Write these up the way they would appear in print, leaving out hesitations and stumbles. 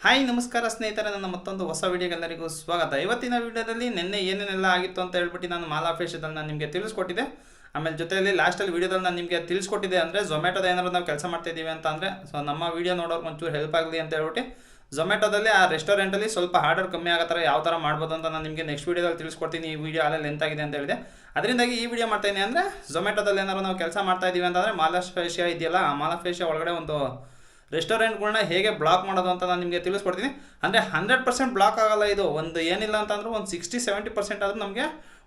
Hi ನಮಸ್ಕಾರ ಸ್ನೇಹಿತರೆ, ನನ್ನ ಮತ್ತೊಂದು ಹೊಸ ವಿಡಿಯೋಗೆ ಎಲ್ಲರಿಗೂ ಸ್ವಾಗತ. ಇವತ್ತಿನ ವಿಡಿಯೋದಲ್ಲಿ ನಿನ್ನೆ ಏನೇನೆಲ್ಲ ಆಗಿತ್ತು ಅಂತ ಹೇಳ್ಬಿಟ್ಟು ನಾನು ಮಾಲಾ ಫೇಶಿಯಲ್ ನಾನು ನಿಮಗೆ ತಿಳಿಸ್ಕೊಟ್ಟಿದ್ದೆ. ಆಮೇಲೆ ಜೊತೆಯಲ್ಲಿ ಲಾಸ್ಟಲ್ಲಿ ವಿಡಿಯೋದಲ್ಲಿ ನಾನು ನಿಮಗೆ ತಿಳಿಸ್ಕೊಟ್ಟಿದ್ದೆ ಅಂದರೆ ಝೊಮ್ಯಾಟೋದ ಏನಾದ್ರು ನಾವು ಕೆಲಸ ಮಾಡ್ತಾ ಇದ್ದೀವಿ ಅಂತ ಅಂದರೆ ನಮ್ಮ ವಿಡಿಯೋ ನೋಡೋಕೆ ಒಂಚೂರು ಹೆಲ್ಪ್ ಆಗಲಿ ಅಂತ ಹೇಳ್ಬಿಟ್ಟು ಝೊಮ್ಯಾಟೋದಲ್ಲಿ ಆ ರೆಸ್ಟೋರೆಂಟಲ್ಲಿ ಸ್ವಲ್ಪ ಆರ್ಡರ್ ಕಮ್ಮಿ ಆಗೋ ಥರ ಯಾವ ಥರ ಮಾಡ್ಬೋದು ಅಂತ ನಾನು ನಿಮಗೆ ನೆಕ್ಸ್ಟ್ ವಿಡಿಯೋದಲ್ಲಿ ತಿಳಿಸ್ಕೊಡ್ತೀನಿ. ಈ ವಿಡಿಯೋ ಅಲ್ಲೇ ಲೆಂತ್ ಆಗಿದೆ ಅಂತ ಹೇಳಿದೆ, ಅದರಿಂದಾಗಿ ಈ ವಿಡಿಯೋ ಮಾಡ್ತಾಯಿದ್ದೀನಿ. ಅಂದರೆ ಝೊಮ್ಯಾಟೋದಲ್ಲಿ ಏನಾದ್ರು ನಾವು ಕೆಲಸ ಮಾಡ್ತಾ ಇದ್ದೀವಿ ಅಂತಂದರೆ ಮಾಲಾ ಫೇಶಿಯಲ್ ಇದೆಯಲ್ಲ, ಆ ಮಾಲಾ ಫೇಶಿಯಲ್ ಒಳಗಡೆ ಒಂದು ರೆಸ್ಟೋರೆಂಟ್ಗಳನ್ನ ಹೇಗೆ ಬ್ಲಾಕ್ ಮಾಡೋದು ಅಂತ ನಾನು ನಿಮಗೆ ತಿಳಿಸ್ಕೊಡ್ತೀನಿ. ಅಂದರೆ 100% ಬ್ಲಾಕ್ ಆಗಲ್ಲ, ಇದು ಒಂದು ಏನಿಲ್ಲ ಅಂತಂದ್ರೆ ಒಂದು 60-70% ಆದರೂ ನಮಗೆ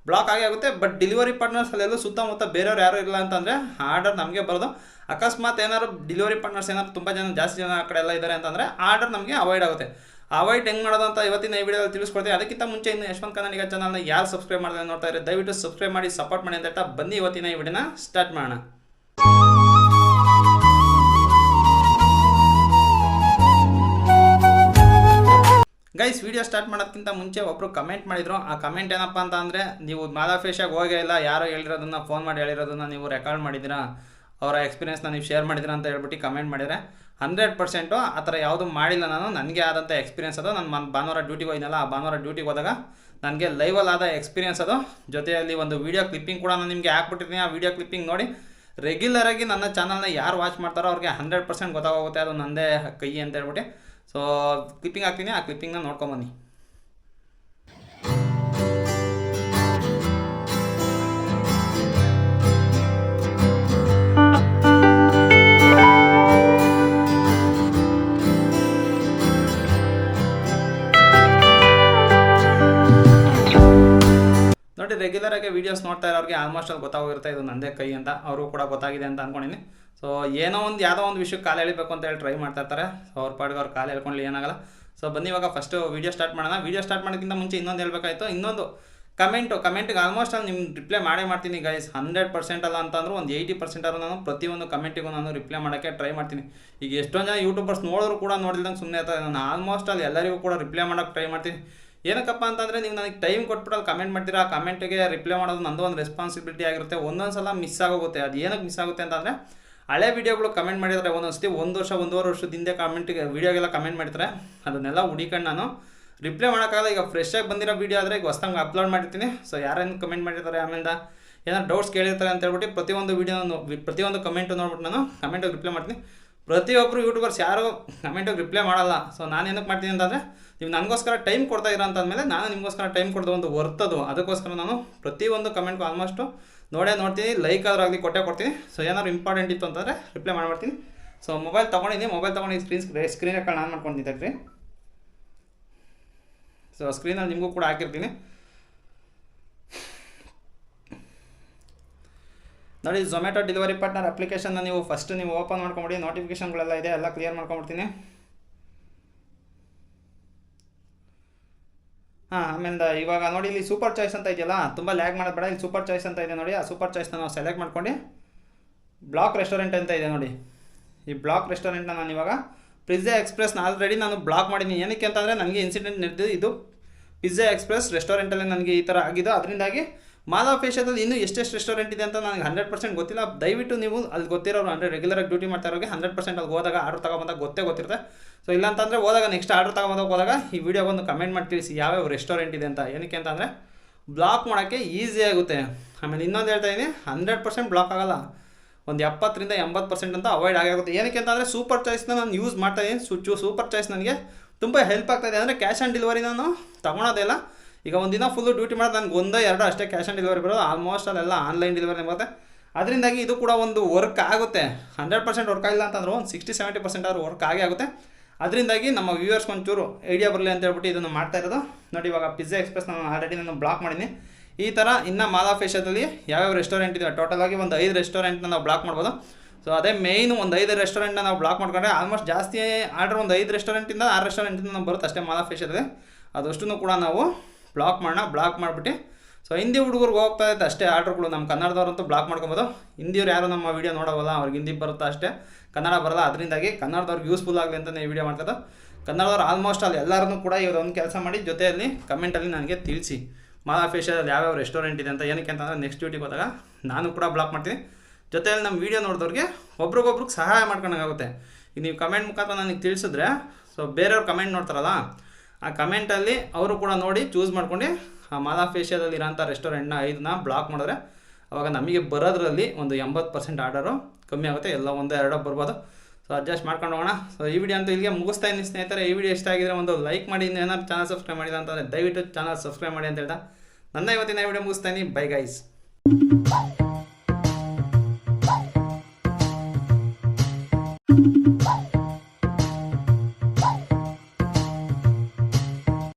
ಬ್ಲಾಕ್ ಆಗೇ ಆಗುತ್ತೆ. ಬಟ್ ಡೆಲಿವರಿ ಪಾರ್ಟ್ನರ್ಸ್ ಅಲ್ಲೆಲ್ಲೂ ಸುತ್ತಮುತ್ತ ಬೇರೆಯವ್ರು ಯಾರು ಇಲ್ಲ ಅಂತಂದರೆ ಆರ್ಡರ್ ನಮಗೆ ಬರೋದು. ಅಕಸ್ಮಾತ್ ಏನಾದ್ರು ಡೆಲಿವರಿ ಪಾರ್ಟ್ನರ್ಸ್ ಏನಾದ್ರು ತುಂಬ ಜಾಸ್ತಿ ಜನ ಆ ಕಡೆ ಎಲ್ಲ ಇದ್ದಾರೆ ಅಂತಂದರೆ ಆರ್ಡರ್ ನಮಗೆ ಅವಾಯ್ಡ್ ಆಗುತ್ತೆ. ಅವಾಯ್ಡ್ ಹೆಂಗೆ ಮಾಡೋದು ಅಂತ ಇವತ್ತಿನ ಈ ವಿಡಿಯೋದಲ್ಲಿ ತಿಳಿಸ್ಕೊಡ್ತೀನಿ. ಅದಕ್ಕಿಂತ ಮುಂಚೆ ಇನ್ನು ಯಶವಂತ್ ಕನ್ನಡಿಗ ಚಾನಲ್ನ ಯಾರು ಸಬ್ಸ್ಕ್ರೈಬ್ ಮಾಡಿದ್ರೆ ನೋಡ್ತಾ ಇದ್ದಾರೆ, ದಯವಿಟ್ಟು ಸಬ್ಸ್ಕ್ರೈಬ್ ಮಾಡಿ ಸಪೋರ್ಟ್ ಮಾಡಿ ಅಂತ ಹೇಳ್ತಾ ಬನ್ನಿ ಇವತ್ತಿನ ಈ ವಿಡಿಯೋನ ಸ್ಟಾರ್ಟ್ ಮಾಡೋಣ. ಗೈಸ್, ವಿಡಿಯೋ ಸ್ಟಾರ್ಟ್ ಮಾಡೋದಕ್ಕಿಂತ ಮುಂಚೆ ಒಬ್ಬರು ಕಮೆಂಟ್ ಮಾಡಿದ್ರು. ಆ ಕಮೆಂಟ್ ಏನಪ್ಪ ಅಂತ ಅಂದರೆ, ನೀವು ಮಾಲಾ ಫೇಶಿಯಾಗಿ ಹೋಗೇ ಇಲ್ಲ, ಯಾರೋ ಹೇಳಿರೋದನ್ನ ಫೋನ್ ಮಾಡಿ ಹೇಳಿರೋದನ್ನ ನೀವು ರೆಕಾರ್ಡ್ ಮಾಡಿದ್ದೀರಾ, ಅವರ ಎಕ್ಸ್ಪೀರಿಯನ್ಸ್ನ ನೀವು ಶೇರ್ ಮಾಡಿದ್ದೀರಾ ಅಂತ ಹೇಳ್ಬಿಟ್ಟು ಕಮೆಂಟ್ ಮಾಡಿದರೆ 100% ಆ ಥರ ಯಾವುದು ಮಾಡಿಲ್ಲ. ನನಗೆ ಆದಂಥ ಎಕ್ಸ್ಪೀರಿಯನ್ಸ್ ಅದು. ನಾನು ಭಾನುವಾರ ಡ್ಯೂಟಿಗೆ ಹೋಗಿನಲ್ಲ, ಆ ಭಾನುವಾರ ಡ್ಯೂಟಿಗೆ ಹೋದಾಗ ನನಗೆ ಲೈವಲ್ಲಿ ಆದ ಎಕ್ಸ್ಪೀರಿಯನ್ಸ್ ಅದು. ಜೊತೆಯಲ್ಲಿ ಒಂದು ವೀಡಿಯೋ ಕ್ಲಿಪ್ಪಿಂಗ್ ಕೂಡ ನಾನು ನಿಮಗೆ ಹಾಕ್ಬಿಟ್ಟಿರ್ತೀನಿ. ಆ ವೀಡಿಯೋ ಕ್ಲಿಪ್ಪಿಂಗ್ ನೋಡಿ ರೆಗ್ಯುಲರಾಗಿ ನನ್ನ ಚಾನಲ್ನ ಯಾರು ವಾಚ್ ಮಾಡ್ತಾರೋ ಅವ್ರಿಗೆ 100% ಗೊತ್ತಾಗೋಗುತ್ತೆ ಅದು ನನ್ನದೇ ಕೈ ಅಂತ ಹೇಳ್ಬಿಟ್ಟು. ಸೊ ಕ್ಲಿಪ್ಪಿಂಗ್ ಹಾಕ್ತೀನಿ, ಆ ಕ್ಲಿಪ್ಪಿಂಗ್ನ ನೋಡ್ಕೊಂಬನ್ನಿ. ನೋಡಿ, ರೆಗ್ಯುಲರಾಗಿ ವೀಡಿಯೋಸ್ ನೋಡ್ತಾ ಇರೋರಿಗೆ ಆಲ್ಮೋಸ್ಟ್ ಅಲ್ಲಿ ಗೊತ್ತಾಗಿರುತ್ತೆ ಇದು ನನ್ನದೇ ಕೈ ಅಂತ. ಅವ್ರಿಗೂ ಕೂಡ ಗೊತ್ತಾಗಿದೆ ಅಂತ ಅಂದ್ಕೊಂಡಿನಿ. ಸೊ ಯಾವುದೋ ಒಂದು ವಿಷಯಕ್ಕೆ ಕಾಲು ಎಳಿಬೇಕು ಅಂತ ಹೇಳಿ ಟ್ರೈ ಮಾಡ್ತಾ ಇರ್ತಾರೆ. ಸೊ ಅವ್ರ ಪಾಡಿಗೆ ಅವ್ರು ಕಾಲು ಎಳ್ಕೊಳ್ಳಿ, ಏನಾಗಲ್ಲ. ಸೊ ಬನ್ನಿ ಇವಾಗ ಫಸ್ಟು ವೀಡಿಯೋ ಸ್ಟಾರ್ಟ್ ಮಾಡೋಣ. ವೀಡಿಯೋ ಸ್ಟಾರ್ಟ್ ಮಾಡೋಕ್ಕಿಂತ ಮುಂಚೆ ಇನ್ನೊಂದು ಹೇಳಬೇಕಾಯ್ತು. ಇನ್ನೊಂದು ಕಮೆಂಟಿಗೆ ಆಲ್ಮೋಸ್ಟ್ ಅಲ್ಲಿ ನಿಮ್ಗೆ ರಿಪ್ಲೈ ಮಾಡ್ತೀನಿ ಗೈಸ್. 100% ಅಲ್ಲ ಅಂತಂದ್ರೆ ಒಂದು 80% ಆದರೂ ನಾನು ಪ್ರತಿಯೊಂದು ಕಮೆಂಟಿಗೂ ನಾನು ರಿಪ್ಲೈ ಮಾಡೋಕ್ಕೆ ಟ್ರೈ ಮಾಡ್ತೀನಿ. ಈಗ ಎಷ್ಟೊಂದು ಜನ ಯೂಟ್ಯೂಬರ್ಸ್ ನೋಡಿದ್ರು ಕೂಡ ನೋಡಿಲ್ದಂಗೆ ಸುಮ್ಮನೆ ಇರ್ತಾರೆ. ನಾನು ಆಲ್ಮೋಸ್ಟ್ ಅಲ್ಲಿ ಎಲ್ಲರಿಗೂ ಕೂಡ ರಿಪ್ಲೈ ಮಾಡೋಕ್ಕೆ ಟ್ರೈ ಮಾಡ್ತೀನಿ. ಏನಕ್ಕಪ್ಪ ಅಂತಂದರೆ, ನೀವು ನನಗೆ ಟೈಮ್ ಕೊಟ್ಬಿಟ್ಟು ಕಮೆಂಟ್ ಮಾಡ್ತೀರಾ, ಆ ಕಮೆಂಟಿಗೆ ರಿಪ್ಲೈ ಮಾಡೋದು ನಂದು ಒಂದು ರೆಸ್ಪಾನ್ಸಿಬಿಲಿಟಿ ಆಗಿರುತ್ತೆ. ಒಂದೊಂದು ಸಲ ಮಿಸ್ ಆಗೋಗುತ್ತೆ. ಅದು ಏನಕ್ಕೆ ಮಿಸ್ ಆಗುತ್ತೆ ಅಂತಂದರೆ, ಹಳೆ ವೀಡಿಯೋಗಳು ಕಮೆಂಟ್ ಮಾಡಿದರೆ ಒಂದೊಂದ್ಸತಿ 1 ವರ್ಷ 1.5 ವರ್ಷದ ಹಿಂದೆ ಕಮೆಂಟಿಗೆ ವೀಡಿಯೋಗೆಲ್ಲ ಕಮೆಂಟ್ ಮಾಡ್ತಾರೆ. ಅದನ್ನೆಲ್ಲ ಹುಡಿಕೊಂಡು ನಾನು ರಿಪ್ಲೈ ಮಾಡೋಕ್ಕಾಗಲ್ಲ. ಈಗ ಫ್ರೆಶಾಗಿ ಬಂದಿರೋ ವೀಡಿಯೋ ಆದರೆ ಈಗ ಹೊಸಂಗೆ ಅಪ್ಲೋಡ್ ಮಾಡಿರ್ತೀನಿ. ಸೊ ಯಾರೇನು ಕಮೆಂಟ್ ಮಾಡಿರ್ತಾರೆ, ಆಮೇಲೆ ಏನಾದ್ರು ಡೌಟ್ಸ್ ಕೇಳಿರ್ತಾರೆ ಅಂತ ಹೇಳ್ಬಿಟ್ಟು ಪ್ರತಿಯೊಂದು ಕಮೆಂಟು ನೋಡ್ಬಿಟ್ಟು ನಾನು ಕಮೆಂಟಿಗೆ ರಿಪ್ಲೈ ಮಾಡ್ತೀನಿ. ಪ್ರತಿಯೊಬ್ಬರು ಯೂಟ್ಯೂಬರ್ಸ್ ಯಾರು ಕಮೆಂಟಿಗೆ ರಿಪ್ಲೈ ಮಾಡಲ್ಲ. ಸೊ ನಾನು ಏನಕ್ಕೆ ಮಾಡ್ತೀನಿ ಅಂತಂದರೆ, ನೀವು ನನಗೋಸ್ಕರ ಟೈಮ್ ಕೊಡ್ತಾ ಇರೋ ಅಂತಂದಮೇಲೆ ನಾನು ನಿಮಗೋಸ್ಕರ ಟೈಮ್ ಕೊಡ್ದು ಒಂದು ವರ್ತದು. ಅದಕ್ಕೋಸ್ಕರ ನಾನು ಪ್ರತಿಯೊಂದು ಕಮೆಂಟ್ಗೂ ಆಲ್ಮೋಸ್ಟು ನೋಡ್ತೀನಿ. ಲೈಕ್ ಆದರೂ ಆಗಲಿ ಕೊಡ್ತೀನಿ. ಸೊ ಏನಾದ್ರು ಇಂಪಾರ್ಟೆಂಟ್ ಇತ್ತು ಅಂತಂದರೆ ರಿಪ್ಲೈ ಮಾಡ್ತೀನಿ. ಸೊ ಮೊಬೈಲ್ ತೊಗೊಂಡು ಸ್ಕ್ರೀನ್ ರೆಕಾರ್ಡ್ ಆನ್ ಮಾಡ್ಕೊಂಡಿದ್ದೆ. ಸೊ ಸ್ಕ್ರೀನಲ್ಲಿ ನಿಮಗೂ ಕೂಡ ಹಾಕಿರ್ತೀನಿ ನೋಡಿ. ಝೊಮ್ಯಾಟೊ ಡೆಲಿವರಿ ಪಾರ್ಟ್ನರ್ ಅಪ್ಲಿಕೇಶನ್ನ ನೀವು ಫಸ್ಟ್ ಓಪನ್ ಮಾಡ್ಕೊಂಬಿಡಿ. ನೋಟಿಫಿಕೇಷನ್ಗಳೆಲ್ಲ ಇದೆ, ಎಲ್ಲ ಕ್ಲಿಯರ್ ಮಾಡ್ಕೊಂಬಿಡ್ತೀನಿ. ಆಮೇಲೆ ಇವಾಗ ನೋಡಿ, ಇಲ್ಲಿ ಸೂಪರ್ ಚಾಯ್ಸ್ ಅಂತ ಇದೆಯಲ್ಲ, ತುಂಬ ಲ್ಯಾಗ್ ಮಾಡೋದು ಬೇಡ. ಇಲ್ಲಿ ಸೂಪರ್ ಚಾಯ್ಸ್ ಅಂತ ಇದೆ ನೋಡಿ. ಆ ಸೂಪರ್ ಚಾಯ್ಸ್ನ ನಾವು ಸೆಲೆಕ್ಟ್ ಮಾಡ್ಕೊಂಡು ಬ್ಲಾಕ್ ರೆಸ್ಟೋರೆಂಟ್ ಅಂತ ಇದೆ ನೋಡಿ. ಈ ಬ್ಲಾಕ್ ರೆಸ್ಟೋರೆಂಟ್ನ ನಾನು ಇವಾಗ ಪಿಜ್ಜಾ ಎಕ್ಸ್ಪ್ರೆಸ್ನ ಆಲ್ರೆಡಿ ನಾನು ಬ್ಲಾಕ್ ಮಾಡಿದ್ದೀನಿ. ಏನಕ್ಕೆ ಅಂತಂದರೆ, ನನಗೆ ಇನ್ಸಿಡೆಂಟ್ ನಡೆದಿದ್ದು ಇದು ಪಿಜ್ಜಾ ಎಕ್ಸ್ಪ್ರೆಸ್ ರೆಸ್ಟೋರೆಂಟಲ್ಲಿ ನನಗೆ ಈ ಥರ ಆಗಿದ್ದು. ಅದರಿಂದಾಗಿ ಮಾಲಾ ಫೇಶಿಯಲ್ದಲ್ಲಿ ಇನ್ನೂ ಎಷ್ಟೆಷ್ಟು ರೆಸ್ಟೋರೆಂಟ್ ಇದೆ ಅಂತ ನನಗೆ 100% ಗೊತ್ತಿಲ್ಲ. ದಯವಿಟ್ಟು ನೀವು ಅಲ್ಲಿ ಗೊತ್ತಿರೋರು, ಅಂದರೆ ರೆಗ್ಯುಲರಾಗಿ ಡ್ಯೂಟಿ ಮಾಡ್ತಾ ಇರೋರಿಗೆ 100% ಅಲ್ಲಿ ಹೋದಾಗ ಆರ್ಡರ್ ತೊಗೊಬಂದಾಗ ಗೊತ್ತಿರುತ್ತೆ. ಸೊ ಇಲ್ಲಾಂತಂದರೆ ಹೋದಾಗ ನೆಕ್ಸ್ಟ್ ಆರ್ಡರ್ ಹೋದಾಗ ಈ ವಿಡಿಯೋಗೊಂದು ಕಮೆಂಟ್ ಮಾಡಿ ತಿಳಿಸಿ ಯಾವ್ಯಾವ ರೆಸ್ಟೋರೆಂಟ್ ಇದೆ ಅಂತ. ಏನಕ್ಕೆ ಅಂತಂದರೆ ಬ್ಲಾಕ್ ಮಾಡೋಕ್ಕೆ ಈಸಿ ಆಗುತ್ತೆ. ಆಮೇಲೆ ಇನ್ನೊಂದು ಹೇಳ್ತಾ ಇದ್ದೀನಿ, 100% ಬ್ಲಾಕ್ ಆಗೋಲ್ಲ, ಒಂದು 70-80% ಅಂತ ಅವಾಯ್ಡ್ ಆಗುತ್ತೆ. ಏನಕ್ಕೆ ಅಂತಂದರೆ ಸೂಪರ್ ಚಾಯ್ಸ್ನ ನಾನು ಯೂಸ್ ಮಾಡ್ತಾಯಿದ್ದೀನಿ. ಸೂಪರ್ ಚಾಯ್ಸ್ ನನಗೆ ತುಂಬ ಹೆಲ್ಪ್ ಆಗ್ತಾಯಿದೆ. ಅಂದರೆ ಕ್ಯಾಶ್ ಆನ್ ಡೆಲಿವರಿ ನಾನು ತೊಗೊಳೋದಿಲ್ಲ. ಈಗ ಒಂದಿನ ಫುಲ್ಲು ಡ್ಯೂಟಿ ಮಾಡೋದು ನನಗೆ 1-2 ಅಷ್ಟೇ ಕ್ಯಾಶ್ ಆನ್ ಡೆಲಿವರಿ ಬರೋದು. ಆಲ್ಮೋಸ್ಟ್ ಅಲ್ಲೆಲ್ಲ ಆನ್ಲೈನ್ ಡೆಲಿವರಿ ಬರುತ್ತೆ. ಅದರಿಂದಾಗಿ ಇದು ಕೂಡ ಒಂದು ವರ್ಕ್ ಆಗುತ್ತೆ. 100% ವರ್ಕ್ ಆಗಿಲ್ಲ ಅಂತಂದ್ರೆ ಒಂದು 60-70% ಆದರೂ ವರ್ಕ್ ಆಗುತ್ತೆ. ಅದರಿಂದಾಗಿ ನಮ್ಮ ವ್ಯೂವರ್ಸ್ ಒಂಚೂರು ಐಡಿಯಾ ಬರಲಿ ಅಂತ ಹೇಳ್ಬಿಟ್ಟು ಇದನ್ನು ಮಾಡ್ತಾ ಇರೋದು ನೋಡಿ. ಇವಾಗ ಪಿಜ್ಜಾ ಎಕ್ಸ್ಪ್ರೆಸ್ ಆಲ್ರೆಡಿ ನಾನು ಬ್ಲಾಕ್ ಮಾಡಿದ್ದೀನಿ. ಈ ಥರ ಇನ್ನು ಮಾಲಾ ಫೇಶಿಯಲ್ದಲ್ಲಿ ಯಾವ್ಯಾವ ರೆಸ್ಟೋರೆಂಟ್ ಇದೆ, ಟೋಟಲಾಗಿ ಒಂದು 5 ರೆಸ್ಟೋರೆಂಟ್ನ ನಾವು ಬ್ಲಾಕ್ ಮಾಡ್ಬೋದು. ಸೊ ಅದೇ ಮೇಯ್ನು ಒಂದು 5 ರೆಸ್ಟೋರೆಂಟ್ನ ನಾವು ಬ್ಲಾಕ್ ಮಾಡ್ಕೊಂಡ್ರೆ ಆಲ್ಮೋಸ್ಟ್ ಜಾಸ್ತಿ ಆರ್ಡರ್ ಒಂದು 5 ರೆಸ್ಟೋರೆಂಟಿಂದ 6 ರೆಸ್ಟೋರೆಂಟಿಂದ ನಾವು ಬರುತ್ತೆ ಅಷ್ಟೇ ಮಾಲಾ ಫೇಶಿಯಲ್ಗೆ. ಅದಷ್ಟು ಕೂಡ ನಾವು ಬ್ಲಾಕ್ ಮಾಡಿಬಿಟ್ಟು ಸೊ ಹಿಂದಿ ಹುಡುಗರಿಗೆ ಹೋಗ್ತಾ ಇರುತ್ತೆ ಅಷ್ಟೇ ಆರ್ಡ್ರುಗಳು. ನಮ್ಮ ಕನ್ನಡದವ್ರಂತೂ ಬ್ಲಾಕ್ ಮಾಡ್ಕೊಬೋದು. ಹಿಂದಿಯವ್ರು ಯಾರು ನಮ್ಮ ವೀಡಿಯೋ ನೋಡೋಲ್ಲ, ಅವ್ರಿಗೆ ಹಿಂದಿ ಬರುತ್ತೆ ಅಷ್ಟೇ, ಕನ್ನಡ ಬರೋಲ್ಲ. ಅದರಿಂದಾಗಿ ಕನ್ನಡದವ್ರಿಗೆ ಯೂಸ್ಫುಲ್ ಆಗಲಿ ಅಂತ ಈ ವಿಡಿಯೋ ಮಾಡ್ತಾರೆ. ಕನ್ನಡದವ್ರು ಆಲ್ಮೋಸ್ಟ್ ಅಲ್ಲಿ ಎಲ್ಲರೂ ಕೂಡ ಒಂದು ಕೆಲಸ ಮಾಡಿ ಜೊತೆಯಲ್ಲಿ ಕಮೆಂಟಲ್ಲಿ ನನಗೆ ತಿಳಿಸಿ ಮಾಲಾ ಫೇಶಿಯಲ್ ಯಾವ್ಯಾವ ರೆಸ್ಟೋರೆಂಟ್ ಇದೆ ಅಂತ. ಏನಕ್ಕೆ ಅಂತಂದರೆ ನೆಕ್ಸ್ಟ್ ಡ್ಯೂಟಿಗೆ ಹೋದಾಗ ನಾನು ಕೂಡ ಬ್ಲಾಕ್ ಮಾಡ್ತೀನಿ. ಜೊತೆಯಲ್ಲಿ ನಮ್ಮ ವೀಡಿಯೋ ನೋಡಿದವ್ರಿಗೆ ಒಬ್ರಿಗೊಬ್ರಿಗೆ ಸಹಾಯ ಮಾಡ್ಕೊಂಡಾಗುತ್ತೆ. ಈಗ ನೀವು ಕಮೆಂಟ್ ಮುಖಾಂತರ ನನಗೆ ತಿಳಿಸಿದ್ರೆ ಸೊ ಬೇರೆಯವ್ರು ಕಮೆಂಟ್ ನೋಡ್ತಾರಲ್ಲ, ಆ ಕಮೆಂಟಲ್ಲಿ ಅವರು ಕೂಡ ನೋಡಿ ಚೂಸ್ ಮಾಡ್ಕೊಂಡು ಆ ಮಾಲಾಫ್ ಏಷ್ಯಾದಲ್ಲಿ ಇರೋಂಥ ರೆಸ್ಟೋರೆಂಟ್ನ 5ನ ಬ್ಲಾಕ್ ಮಾಡಿದ್ರೆ ಅವಾಗ ನಮಗೆ ಬರೋದ್ರಲ್ಲಿ ಒಂದು 80% ಆರ್ಡರು ಕಮ್ಮಿ ಆಗುತ್ತೆ. ಎಲ್ಲ ಒಂದೋ ಎರಡೋ ಬರ್ಬೋದು. ಸೊ ಅಡ್ಜಸ್ಟ್ ಮಾಡ್ಕೊಂಡು ಹೋಗೋಣ. ಸೊ ಈ ವಿಡಿಯೋ ಅಂತೂ ಇಲ್ಲಿಗೆ ಮುಗಿಸ್ತಾ ಇದ್ದೀನಿ ಸ್ನೇಹಿತರೆ. ಈ ವಿಡಿಯೋ ಇಷ್ಟ ಆಗಿದ್ರೆ ಒಂದು ಲೈಕ್ ಮಾಡಿ, ಏನಾದ್ರು ಚಾನಲ್ ಸಬ್ಸ್ಕ್ರೈಬ್ ಮಾಡಿಲ್ಲ ಅಂತಂದರೆ ದಯವಿಟ್ಟು ಚಾನಲ್ ಸಬ್ಸ್ಕ್ರೈಬ್ ಮಾಡಿ ಅಂತ ಹೇಳ್ತಾ ನನ್ನ ಇವತ್ತಿನ ವಿಡಿಯೋ ಮುಗಿಸ್ತಾ ಇದ್ದೀನಿ. Bye guys.